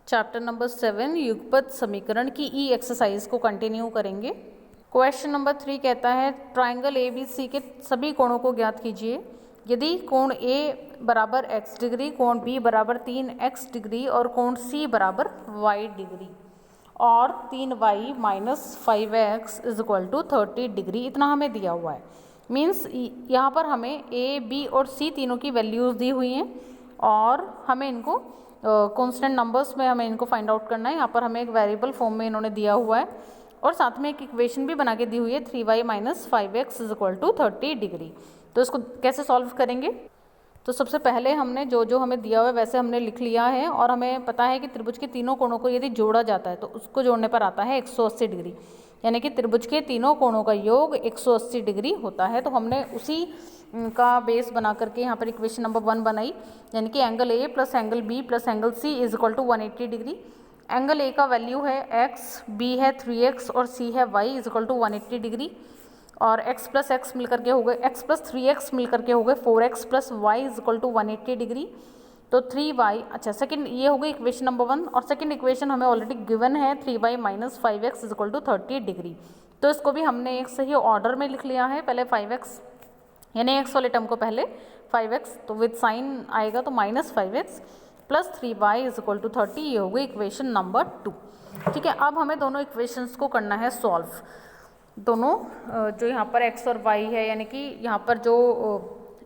Chapter number 7 युगपत समीकरण की ई exercise को कंटिन्यू करेंगे। क्वेश्चन नंबर 3 कहता है ट्राइंगल ए बी सी के सभी कोणों को ज्ञात कीजिए। यदि कोण ए बराबर x डिग्री, कोण बी बराबर 3x डिग्री और कोण सी बराबर y डिग्री और 3y minus 5x is equal to 30 degree, इतना हमें दिया हुआ है। मीन्स यहाँ पर हमें ए बी और सी तीनों की वैल्यूज़ दी हुई हैं और हमें इनको कांस्टेंट नंबर्स में हमें इनको फाइंड आउट करना है। यहाँ पर हमें एक वेरिएबल फॉर्म में इन्होंने दिया हुआ है और साथ में एक इक्वेशन भी बना के दी हुई है 3y minus 5x is equal to 30 degree. तो इसको कैसे सॉल्व करेंगे? तो सबसे पहले हमने जो हमें दिया हुआ है वैसे हमने लिख लिया है और हमें पता है कि त्रिभुज के तीनों कोणों को यदि जोड़ा जाता है तो उसको जोड़ने पर आता है 180 डिग्री, यानी कि त्रिभुज के तीनों कोणों का योग 180 डिग्री होता है। तो हमने उसी का बेस बना करके यहाँ पर इक्वेशन नंबर 1 बनाई, यानी कि angle A plus angle B plus angle C is equal to 180 degree. Angle A का वैल्यू है x, बी है 3x और सी है y is equal to 180 degree और x प्लस एक्स मिल करके हो गए x प्लस 3x मिल करके हो गए 4x plus y is equal to 180 degree. तो 3y, अच्छा सेकंड ये हो गई इक्वेशन नंबर 1 और सेकंड इक्वेशन हमें ऑलरेडी गिवन है 3y minus 5x is equal to 30 degree. तो इसको भी हमने एक सही ऑर्डर में लिख लिया है, पहले 5x यानी x वाले टर्म को पहले 5x, तो विद साइन आएगा तो minus 5x plus 3y is equal to 30, ये हो गई इक्वेशन नंबर 2। ठीक है, अब हमें दोनों इक्वेशंस को करना है सॉल्व। दोनों जो यहाँ पर x और y है, यानी कि यहाँ पर जो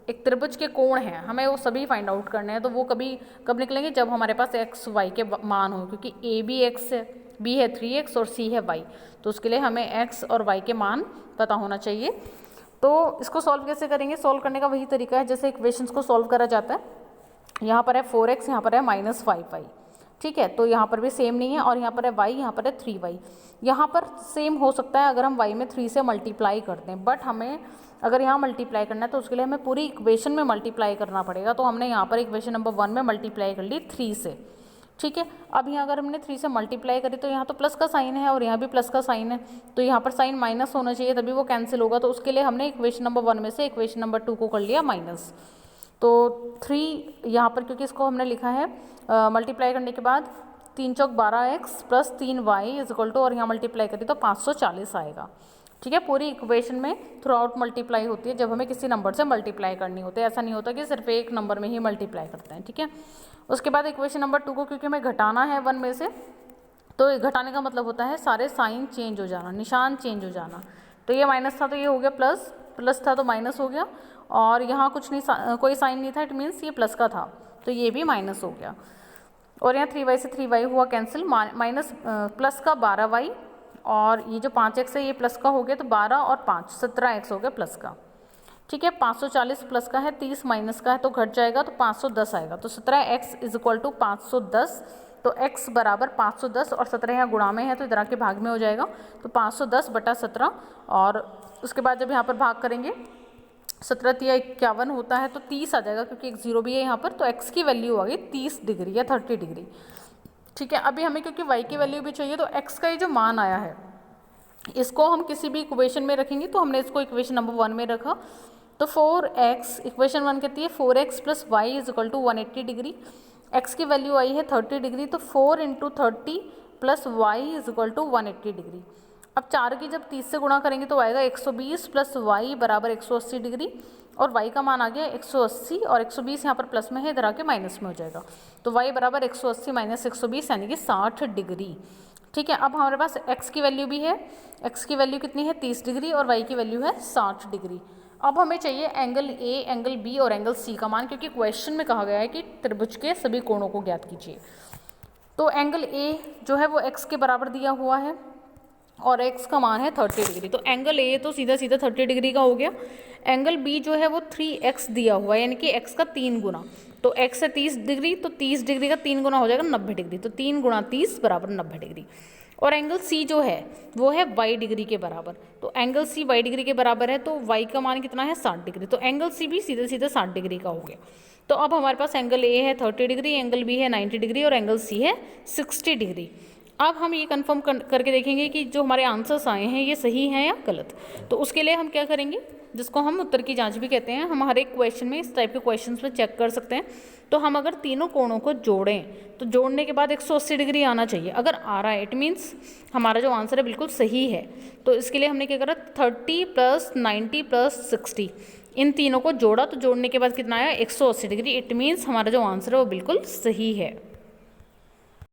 एक त्रिभुज के कोण हैं हमें वो सभी फाइंड आउट करने हैं। तो वो कब निकलेंगे? जब हमारे पास x y के मान हो, क्योंकि a भी x है, b है 3x और c है y, तो उसके लिए हमें x और y के मान पता होना चाहिए। तो इसको सॉल्व कैसे करेंगे? सॉल्व करने का वही तरीका है जैसे इक्वेशंस को सॉल्व करा जाता है। यहाँ पर है 4x, यहाँ पर है माइनस 5y। ठीक है, तो यहाँ पर भी सेम नहीं है और यहाँ पर है y, यहाँ पर है 3y। यहाँ पर सेम हो सकता है अगर हम y में 3 से मल्टीप्लाई करते हैं, बट हमें अगर यहाँ मल्टीप्लाई करना है तो उसके लिए हमें पूरी इक्वेशन में मल्टीप्लाई करना पड़ेगा। तो हमने यहाँ पर इक्वेशन नंबर 1 में मल्टीप्लाई कर ली 3 से। ठीक है, अब यहाँ अगर हमने 3 से मल्टीप्लाई करी तो यहाँ तो प्लस का साइन है और यहाँ भी प्लस का साइन है, तो यहाँ पर साइन माइनस होना चाहिए तभी वो कैंसिल होगा। तो उसके लिए हमने इक्वेशन नंबर 1 में से इक्वेशन नंबर 2 को कर लिया माइनस। तो 3 यहाँ पर क्योंकि इसको हमने लिखा है मल्टीप्लाई करने के बाद 3 चौक 12x plus 3y is equal to, और यहाँ मल्टीप्लाई करी तो 540 आएगा। ठीक है, पूरी इक्वेशन में थ्रू आउट मल्टीप्लाई होती है जब हमें किसी नंबर से मल्टीप्लाई करनी होती है, ऐसा नहीं होता कि सिर्फ एक नंबर में ही मल्टीप्लाई करते हैं। ठीक है, उसके बाद इक्वेशन नंबर 2 को क्योंकि हमें घटाना है 1 में से, तो घटाने का मतलब होता है सारे साइन चेंज हो जाना, निशान चेंज हो जाना। तो ये माइनस था तो ये हो गया प्लस, प्लस था तो माइनस हो गया, और यहाँ कुछ नहीं, कोई साइन नहीं था, इट मीन्स ये प्लस का था तो ये भी माइनस हो गया। और यहाँ 3y से 3y हुआ कैंसिल, माइनस प्लस का 12y और ये जो 5x है ये प्लस का हो गया, तो 12 और 5 17x हो गया प्लस का। ठीक है, 540 प्लस का है, 30 माइनस का है तो घट जाएगा तो 510 आएगा। तो 17x इज इक्वल टू 510, तो x बराबर 510 और 17 यहाँ गुणा में है तो इधर आके भाग में हो जाएगा, तो 510 बटा 17। और उसके बाद जब यहाँ पर भाग करेंगे 17 या 51 होता है तो 30 आ जाएगा, क्योंकि एक जीरो भी है यहाँ पर, तो x की वैल्यू आ गई 30 डिग्री या 30 डिग्री। ठीक है, अभी हमें क्योंकि y की वैल्यू भी चाहिए तो x का ये जो मान आया है इसको हम किसी भी इक्वेशन में रखेंगे, तो हमने इसको इक्वेशन नंबर 1 में रखा। तो 4x, इक्वेशन 1 कहती है 4x plus y is equal to 180 degree. x की वैल्यू आई है 30 डिग्री, तो 4 into 30 plus y is equal to 180 degree. अब 4 की जब 30 से गुणा करेंगे तो आएगा 120 प्लस वाई बराबर 180 डिग्री, और y का मान आ गया 180 और 120 यहाँ पर प्लस में है, इधर आके माइनस में हो जाएगा। तो y बराबर 180 माइनस 120 यानी कि 60 डिग्री। ठीक है, अब हमारे पास x की वैल्यू भी है, x की वैल्यू कितनी है 30 डिग्री और y की वैल्यू है 60 डिग्री। अब हमें चाहिए एंगल A, एंगल B और एंगल C का मान, क्योंकि क्वेश्चन में कहा गया है कि त्रिभुज के सभी कोणों को ज्ञात कीजिए। तो एंगल A जो है वो x के बराबर दिया हुआ है और x का मान है 30 डिग्री, तो एंगल A तो सीधा सीधा 30 डिग्री का हो गया। एंगल B जो है वो 3x दिया हुआ है, यानी कि x का 3 गुना, तो x है 30 डिग्री, तो 30 डिग्री का 3 गुना हो जाएगा 90 डिग्री, तो 3 गुणा 30 बराबर 90 डिग्री। और एंगल C जो है वो है y डिग्री के बराबर, तो एंगल C y डिग्री के बराबर है, तो y का मान कितना है 60 डिग्री, तो एंगल C भी सीधे सीधे 60 डिग्री का हो गया। तो अब हमारे पास एंगल A है 30 डिग्री, एंगल B है 90 डिग्री और एंगल C है 60 डिग्री। अब हम ये कंफर्म करके देखेंगे कि जो हमारे आंसर्स आए हैं ये सही हैं या गलत। तो उसके लिए हम क्या करेंगे, जिसको हम उत्तर की जांच भी कहते हैं। हम हर एक क्वेश्चन में इस टाइप के क्वेश्चंस में चेक कर सकते हैं। तो हम अगर तीनों कोणों को जोड़ें तो जोड़ने के बाद 180 डिग्री आना चाहिए। अगर आ रहा है इट मीन्स हमारा जो आंसर है बिल्कुल सही है। तो इसके लिए हमने क्या करा, 30 + 90 + 60 इन तीनों को जोड़ा, तो जोड़ने के बाद कितना आया, 180 डिग्री। इट मीन्स हमारा जो आंसर है वो बिल्कुल सही है।